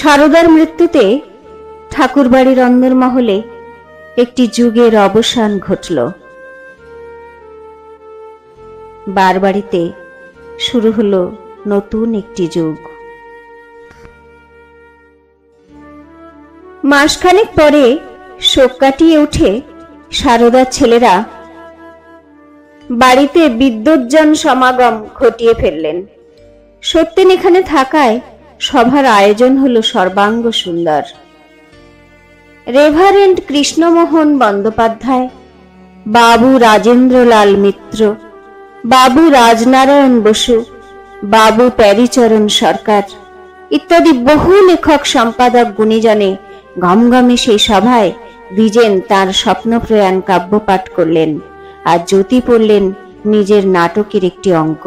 সারদার মৃত্যুতে ঠাকুরবাড়ির অন্দরমহলে একটি যুগের অবসান ঘটল। বারবাড়িতে শুরু হলো নতুন একটি যুগ। মাসখানেক পরে শোক কাটিয়ে উঠে সারদার ছেলেরা বাড়িতে বিদ্যুৎযান সমাগম ঘটিয়ে ফেললেন। সত্যেন এখানে থাকায় সভার আয়োজন হলো সর্বাঙ্গ সুন্দর। রেভারেন্ড কৃষ্ণমোহন বন্দ্যোপাধ্যায়, বাবু রাজেন্দ্রলাল মিত্র, বাবু রাজনারায়ণ বসু, বাবু প্যারীচরণ সরকার ইত্যাদি বহু লেখক সম্পাদক গুণীজনে গমগমে সেই সভায় দ্বিজেন তার স্বপ্নপ্রয়াণ কাব্য পাঠ করলেন আর জ্যোতি পড়লেন নিজের নাটকের একটি অঙ্ক।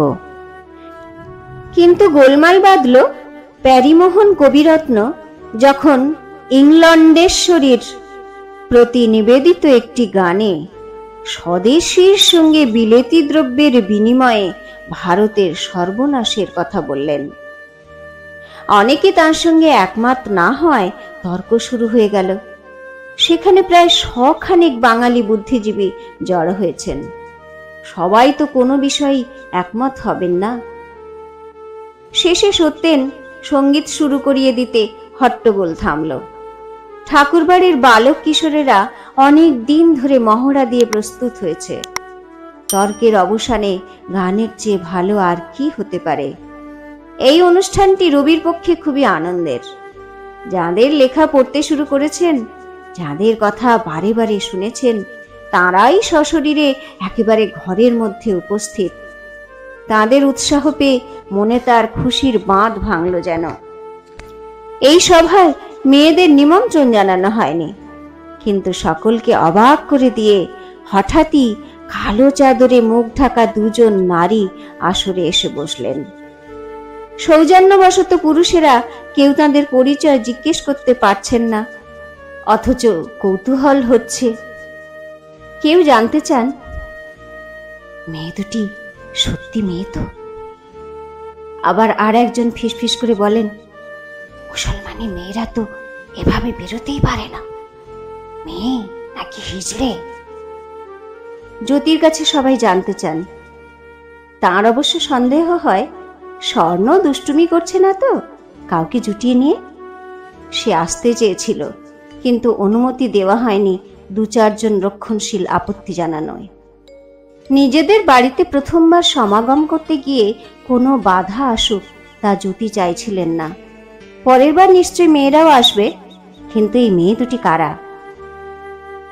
কিন্তু গোলমাল বাঁধল প্যারীমোহন কবিরত্ন যখন ইংলণ্ডেশ্বরীর প্রতি নিবেদিত একটি গানে স্বদেশীর সঙ্গে বিলেতি দ্রব্যের বিনিময়ে ভারতের সর্বনাশের কথা বললেন। অনেকে তার সঙ্গে একমত না হয় তর্ক শুরু হয়ে গেল। সেখানে প্রায় 100 বাঙালি বুদ্ধিজীবী জড়ো হয়েছেন। সবাই তো কোনো বিষয়ে একমত হবেন না। শেষে সত্যেন সঙ্গীত শুরু করিয়ে দিতে হট্টগোল থামল। ঠাকুরবাড়ির বালক কিশোরেরা অনেক দিন ধরে মহড়া দিয়ে প্রস্তুত হয়েছে। তর্কের অবসানে গানের চেয়ে ভালো আর কি হতে পারে। এই অনুষ্ঠানটি রবির পক্ষে খুবই আনন্দের। যাদের লেখা পড়তে শুরু করেছেন, যাদের কথা বারে বারে শুনেছেন, তারাই সশরীরে একেবারে ঘরের মধ্যে উপস্থিত। তাদের উৎসাহ পেয়ে মনে তার খুশির বাঁধ ভাঙল যেন। এই সভায় মেয়েদের নিমন্ত্রণ জানানো হয়নি, কিন্তু সকলকে অবাক করে দিয়ে হঠাৎই কালো চাদরে মুখ ঢাকা 2 নারী আসরে এসে বসলেন। সৌজন্যবশত পুরুষেরা কেউ তাদের পরিচয় জিজ্ঞেস করতে পারছেন না, অথচ কৌতূহল হচ্ছে। কেউ জানতে চান, মেয়ে দুটি সত্যি মেয়ে তো? আবার আর একজন ফিসফিস করে বলেন, মুসলমানি মেয়েরা তো এভাবে বেরোতেই পারে না, মেয়ে নাকি হিজড়ে? জ্যোতির কাছে সবাই জানতে চান। তার অবশ্য সন্দেহ হয় স্বর্ণ দুষ্টুমি করছে না তো কাউকে জুটিয়ে নিয়ে। সে আসতে চেয়েছিল, কিন্তু অনুমতি দেওয়া হয়নি 2-4 জন রক্ষণশীল আপত্তি জানানোয়। নিজেদের বাড়িতে প্রথমবার সমাগম করতে গিয়ে কোনো বাধা আসুক তা জ্যোতি চাইছিলেন না। পরের বার নিশ্চয়ই মেয়েরাও আসবে, কিন্তু এই মেয়ে দুটি কারা?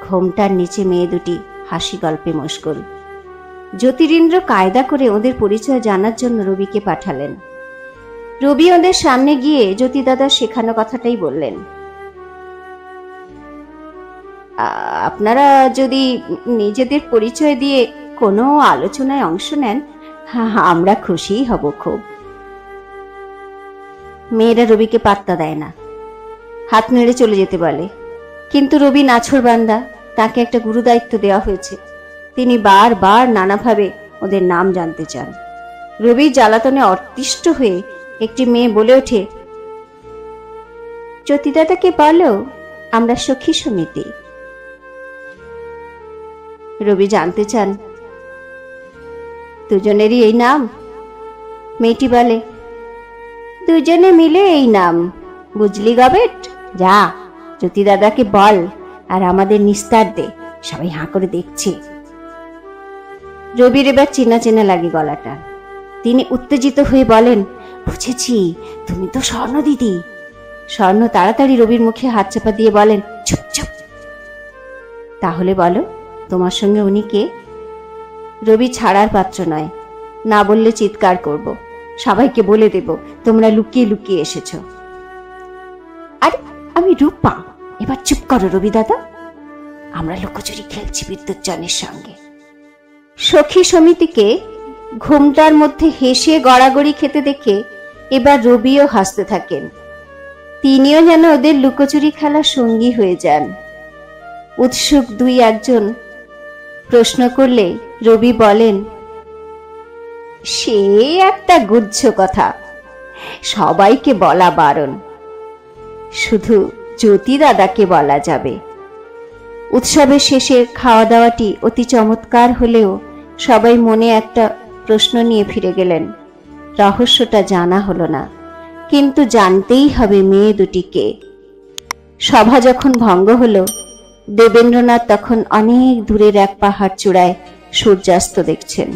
ঘোমটার নিচে মেয়ে দুটি হাসি গল্পে মশগুল। জ্যোতিরিন্দ্র কায়দা করে ওদের পরিচয় জানার জন্য রবিকে পাঠালেন। রবি ওদের সামনে গিয়ে জ্যোতি দাদার শেখানো কথাটাই বললেন, আপনারা যদি নিজেদের পরিচয় দিয়ে কোনো আলোচনায় অংশ নেন, আমরা খুশিই হব খুব। মেয়েরা রবিকে পাত্তা দেয় না, হাত নেড়ে চলে যেতে বলে। কিন্তু রবি নাছোড়বান্দা, তাকে একটা গুরুদায়িত্ব দেওয়া হয়েছে। তিনি বারবার নানাভাবে ওদের নাম জানতে চান। রবি জ্বালাতনে অতিষ্ঠ হয়ে একটি মেয়ে বলে ওঠে, জ্যোতিদাদাকে বলো আমরা সখী সমিতি। রবি জানতে চান, দুজনেরই এই নাম? মেয়েটি বলে, দুজনে মিলে এই নাম, বুঝলি গবেট? যা জ্যোতি দাদাকে বল আর আমাদের নিস্তার দে, সবাই হাঁ করে দেখছে। রবির এবার চেনা চেনা লাগে গলাটা। তিনি উত্তেজিত হয়ে বলেন, বুঝেছি, তুমি তো স্বর্ণ দিদি। স্বর্ণ তাড়াতাড়ি রবির মুখে হাত চাপা দিয়ে বলেন, চুপ চুপ। তাহলে বলো, তোমার সঙ্গে উনি কে? রবি ছাড়ার পাত্র নয়, না বললে চিৎকার করব, সবাইকে বলে দেব তোমরা লুকিয়ে লুকিয়ে এসেছ। আরে আমি রূপা। এবার চুপ করো রবি দাদা, আমরা লুকোচুরি খেলছি বিদ্যুৎজনের সঙ্গে। সখী সমিতিকে ঘোমটার মধ্যে হেসে গড়াগড়ি খেতে দেখে এবার রবিও হাসতে থাকেন। তিনিও যেন ওদের লুকোচুরি খেলার সঙ্গী হয়ে যান। উৎসুক 2-1 প্রশ্ন করলে রবি বলেন, সে একটা গুচ্ছ কথা, সবাইকে বলা বারণ। শুধু জ্যোতি দাদাকে বলা যাবে। উৎসবের শেষে খাওয়া দাওয়াটি অতি চমৎকার হলেও সবাই মনে একটা প্রশ্ন নিয়ে ফিরে গেলেন। রহস্যটা জানা হলো না, কিন্তু জানতেই হবে মেয়ে দুটিকে। সভা যখন ভঙ্গ হলো, দেবেন্দ্রনাথ তখন অনেক দূরের এক পাহাড় চূড়ায় সূর্যাস্ত দেখছেন।